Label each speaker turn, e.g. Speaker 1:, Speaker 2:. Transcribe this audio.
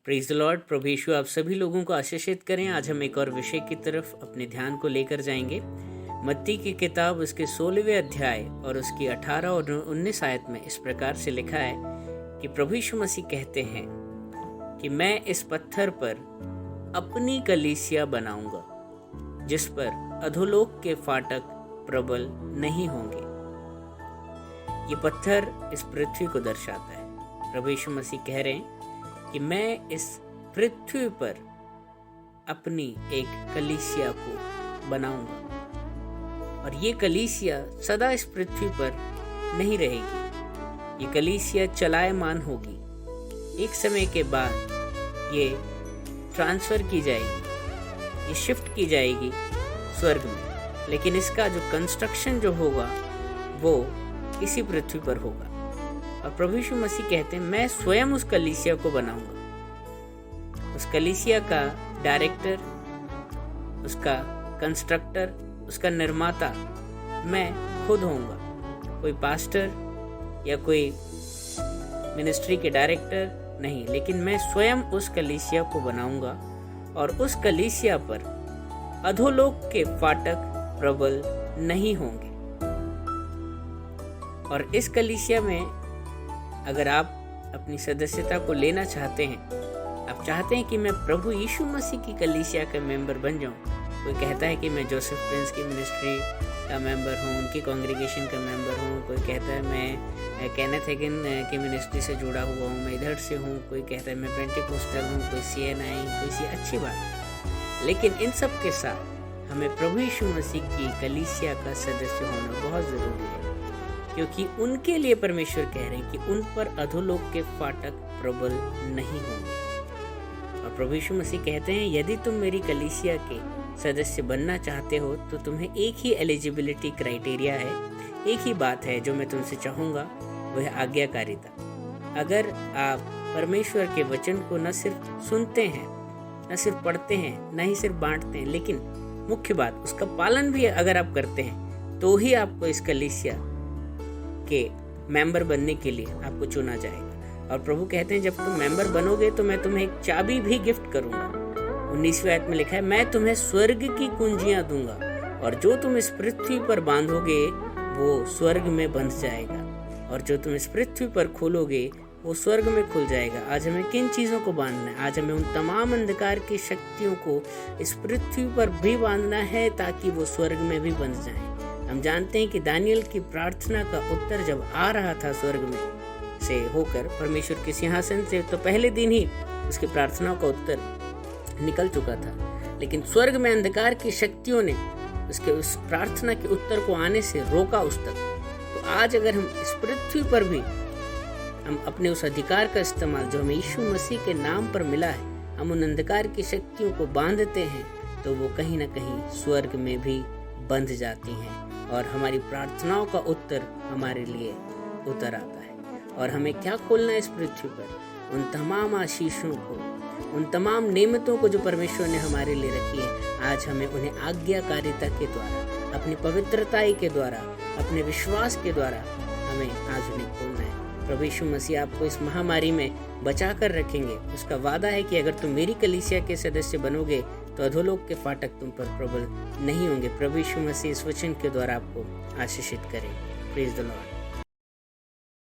Speaker 1: Praise the Lord. प्रभु यीशु आप सभी लोगों को आशीषित करें। आज हम एक और विषय की तरफ अपने ध्यान को लेकर जाएंगे। मत्ती की किताब उसके 16वें अध्याय और उसकी 18 और 19 आयत में इस प्रकार से लिखा है कि प्रभु यीशु मसीह कहते हैं कि मैं इस पत्थर पर अपनी कलीसिया बनाऊंगा जिस पर अधोलोक के फाटक प्रबल नहीं होंगे। ये पत्थर इस पृथ्वी को दर्शाता है। प्रभु यीशु मसीह कह रहे हैं कि मैं इस पृथ्वी पर अपनी एक कलीसिया को बनाऊंगा और ये कलीसिया सदा इस पृथ्वी पर नहीं रहेगी। ये कलीसिया चलायमान होगी। एक समय के बाद ये ट्रांसफर की जाएगी, ये शिफ्ट की जाएगी स्वर्ग में, लेकिन इसका जो कंस्ट्रक्शन जो होगा वो इसी पृथ्वी पर होगा। और प्रभु यीशु मसीह कहते हैं मैं स्वयं उस कलीसिया को बनाऊंगा। उस कलीसिया का डायरेक्टर, उसका कंस्ट्रक्टर, उसका निर्माता मैं खुद होऊंगा। कोई पास्टर या कोई मिनिस्ट्री के डायरेक्टर नहीं, लेकिन मैं स्वयं उस कलीसिया को बनाऊंगा और उस कलीसिया पर अधोलोक के फाटक प्रबल नहीं होंगे। और इस कलीसिया में अगर आप अपनी सदस्यता को लेना चाहते हैं, आप चाहते हैं कि मैं प्रभु यीशु मसीह की कलीसिया का मेंबर बन जाऊं। कोई कहता है कि मैं जोसेफ प्रिंस की मिनिस्ट्री का मेंबर हूं, उनकी कांग्रीगेशन का मेंबर हूं। कोई कहता है मैं केनेथ हैगिन की मिनिस्ट्री से जुड़ा हुआ हूं, मैं इधर से हूं। कोई कहता है मैं पेंटिकोस्टल हूं, कोई CNI, कोई सी अच्छी बात। लेकिन इन सब के साथ हमें प्रभु यीशु मसीह की कलीसिया का सदस्य होना बहुत ज़रूरी है, क्योंकि उनके लिए परमेश्वर कह रहे हैं कि उन पर अधोलोक के फाटक प्रबल नहीं होंगे। और प्रभु यीशु मसीह कहते हैं यदि तुम मेरी कलीसिया के सदस्य बनना चाहते हो तो तुम्हें एक ही एलिजिबिलिटी क्राइटेरिया है, एक ही बात है जो मैं तुमसे चाहूँगा, वह है आज्ञाकारिता। अगर आप परमेश्वर के वचन को न सिर्फ सुनते हैं, न सिर्फ पढ़ते हैं, न ही सिर्फ बांटते हैं, लेकिन मुख्य बात उसका पालन भी अगर आप करते हैं, तो ही आपको इस कलीसिया के मेंबर बनने के लिए आपको चुना जाएगा। और प्रभु कहते हैं जब तुम मेंबर बनोगे तो मैं तुम्हें एक चाबी भी गिफ्ट करूंगा। 19वीं आयत में लिखा है मैं तुम्हें स्वर्ग की कुंजियां दूंगा और जो तुम इस पृथ्वी पर बांधोगे वो स्वर्ग में बंध जाएगा और जो तुम इस पृथ्वी पर खोलोगे वो स्वर्ग में खुल जाएगा। आज हमें किन चीज़ों को बांधना है? आज हमें उन तमाम अंधकार की शक्तियों को इस पृथ्वी पर भी बांधना है ताकि वो स्वर्ग में भी बंध जाए। हम जानते हैं कि दानियल की प्रार्थना का उत्तर जब आ रहा था स्वर्ग में से होकर परमेश्वर के सिंहासन से, तो पहले दिन ही उसकी प्रार्थना का उत्तर निकल चुका था, लेकिन स्वर्ग में अंधकार की शक्तियों ने उसके उस प्रार्थना के उत्तर को आने से रोका उस तक। तो आज अगर हम इस पृथ्वी पर भी हम अपने उस अधिकार का इस्तेमाल जो हमें यीशु मसीह के नाम पर मिला है, हम उन अंधकार की शक्तियों को बांधते हैं तो वो कहीं ना कहीं स्वर्ग में भी बंध जाती हैं और हमारी प्रार्थनाओं का उत्तर हमारे लिए उतर आता है। और हमें क्या खोलना है इस पृथ्वी पर? उन तमाम आशीषों को, उन तमाम नेमतों को जो परमेश्वर ने हमारे लिए रखी है, आज हमें उन्हें आज्ञाकारिता के द्वारा, अपनी पवित्रताई के द्वारा, अपने विश्वास के द्वारा हमें आज उन्हें खोलना है। प्रभु यीशु मसीह आपको इस महामारी में बचा कर रखेंगे। उसका वादा है कि अगर तुम मेरी कलीसिया के सदस्य बनोगे तो अधोलोक के फाटक तुम पर प्रबल नहीं होंगे। प्रभु यीशु मसीह इस वचन के द्वारा आपको आशीषित करें। Praise the Lord.